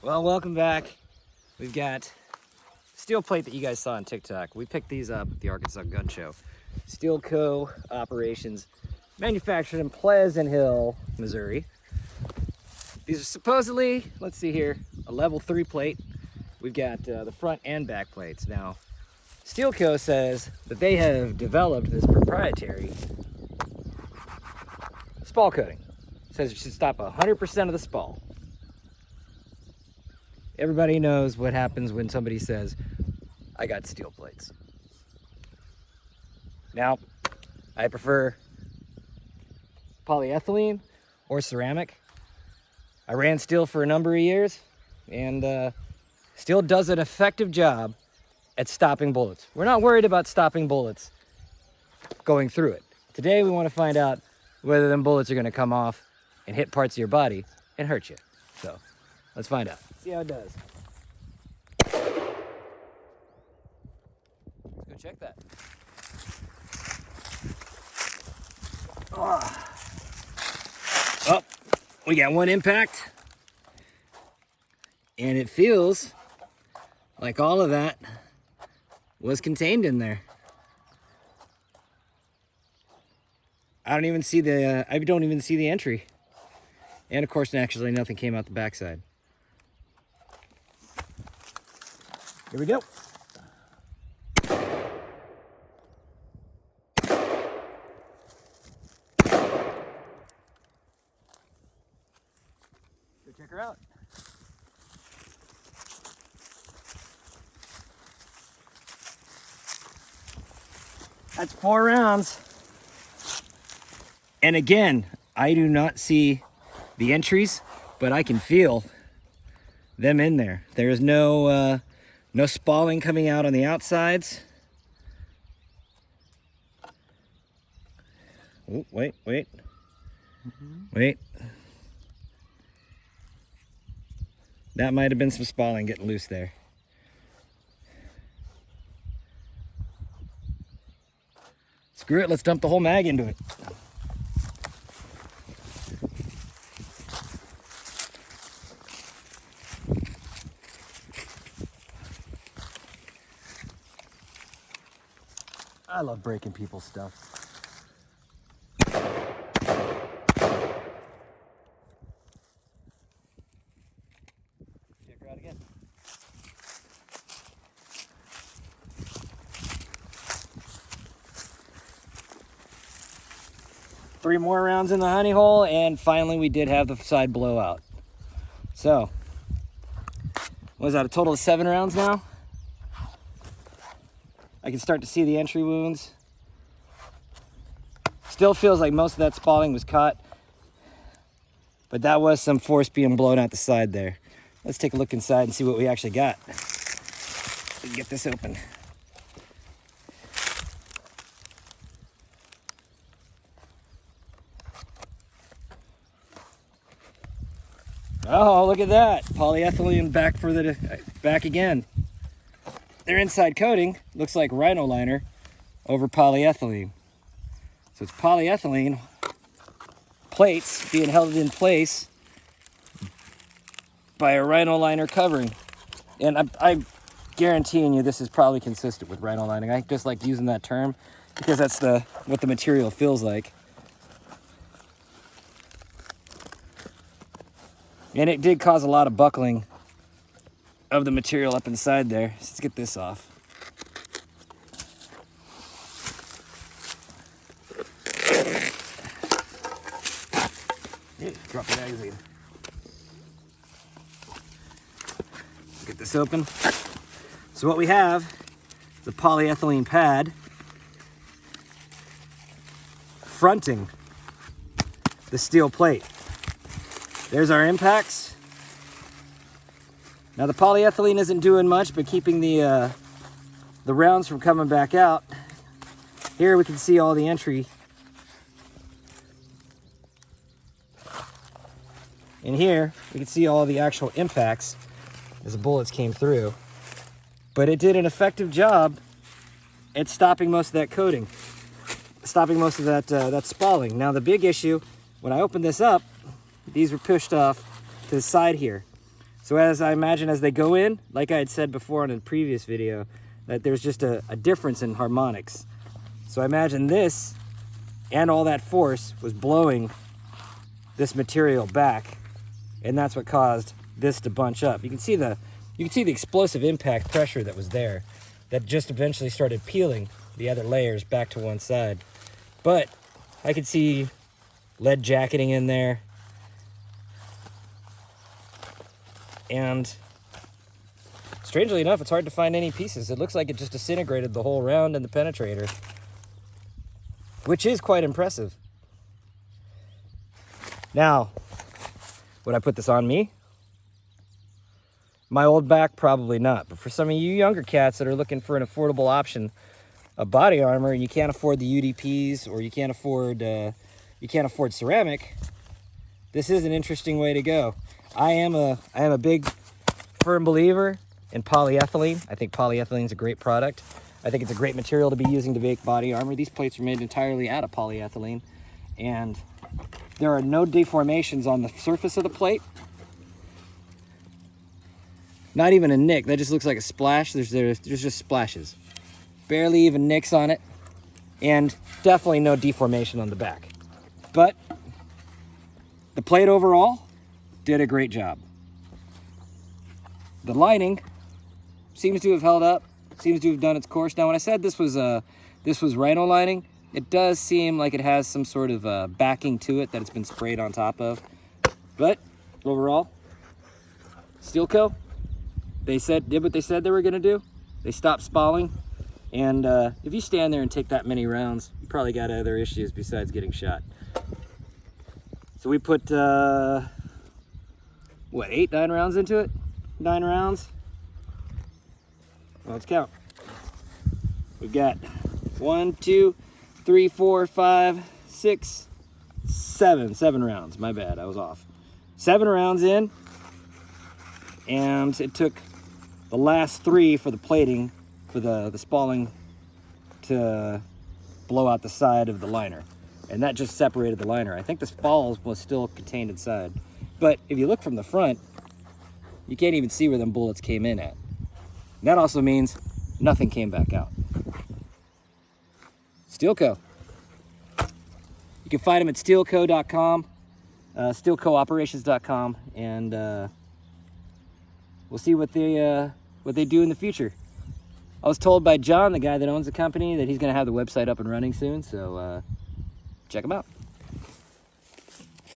Well, welcome back. We've got steel plate that you guys saw on TikTok. We picked these up at the Arkansas Gun Show. Steel Co. operations, manufactured in Pleasant Hill, Missouri. These are supposedly, let's see here, a level 3 plate. We've got the front and back plates. Now, Steel Co. says that they have developed this proprietary spall coating. Says it should stop 100% of the spall. Everybody knows what happens when somebody says, I got steel plates. Now, I prefer polyethylene or ceramic. I ran steel for a number of years, and steel does an effective job at stopping bullets. We're not worried about stopping bullets going through it. Today, we want to find out whether them bullets are going to come off and hit parts of your body and hurt you. So, let's find out. See how it does. Let's go check that. Oh, we got one impact. And it feels like all of that was contained in there. I don't even see the entry. And of course, naturally, nothing came out the backside. Here we go. Go check her out. That's 4 rounds. And again, I do not see the entries, but I can feel them in there. There is no spalling coming out on the outsides. Oh, wait. Wait. That might have been some spalling getting loose there. Screw it, let's dump the whole mag into it. I love breaking people's stuff. Check her out again. Three more rounds in the honey hole, and finally we did have the side blowout. So, was that a total of 7 rounds now? I can start to see the entry wounds. Still feels like most of that spalling was caught, but that was some force being blown out the side there. Let's take a look inside and see what we actually got. Let's get this open. Oh, look at that. Polyethylene back again. Their inside coating looks like rhino liner over polyethylene. So it's polyethylene plates being held in place by a rhino liner covering. And I'm guaranteeing you this is probably consistent with rhino lining. I just like using that term because that's what the material feels like. And it did cause a lot of buckling of the material up inside there. So let's get this off. Drop the magazine. Get this open. So what we have is a polyethylene pad fronting the steel plate. There's our impacts. Now the polyethylene isn't doing much but keeping the rounds from coming back out. Here we can see all the entry. And here we can see all the actual impacts as the bullets came through. But it did an effective job at stopping most of that coating, stopping most of that spalling. Now the big issue, when I opened this up, these were pushed off to the side here. So as I imagine as they go in, like I had said before in a previous video, that there's just a difference in harmonics. So I imagine this and all that force was blowing this material back, and that's what caused this to bunch up. You can see the explosive impact pressure that was there, that just eventually started peeling the other layers back to one side. But I could see lead jacketing in there, and strangely enough, it's hard to find any pieces. It looks like it just disintegrated the whole round and the penetrator, which is quite impressive. Now, would I put this on me? My old back, probably not. But for some of you younger cats that are looking for an affordable option of body armor, and you can't afford the UDPs, or you can't afford ceramic, this is an interesting way to go. I am a big firm believer in polyethylene. I think polyethylene is a great product. I think it's a great material to be using to make body armor. These plates are made entirely out of polyethylene, and there are no deformations on the surface of the plate. Not even a nick. That just looks like a splash. There's just splashes. Barely even nicks on it, and definitely no deformation on the back. But the plate overall did a great job. The lining seems to have held up, seems to have done its course. Now, when I said this was rhino lining, it does seem like it has some sort of backing to it that it's been sprayed on top of. But overall, Stelco, did what they said they were going to do. They stopped spalling, and if you stand there and take that many rounds, you probably got other issues besides getting shot. So we put, 8, 9 rounds into it? 9 rounds. Well, let's count. We've got 1, 2, 3, 4, 5, 6, 7. 7 rounds. My bad, I was off. 7 rounds in, and it took the last 3 for the plating, for the spalling, to blow out the side of the liner. And that just separated the liner. I think the Spall was still contained inside. But if you look from the front, you can't even see where them bullets came in at. And that also means nothing came back out. Stelco. You can find them at stelco.com, stelcooperations.com, and we'll see what they do in the future. I was told by John, the guy that owns the company, that he's going to have the website up and running soon, so check him out.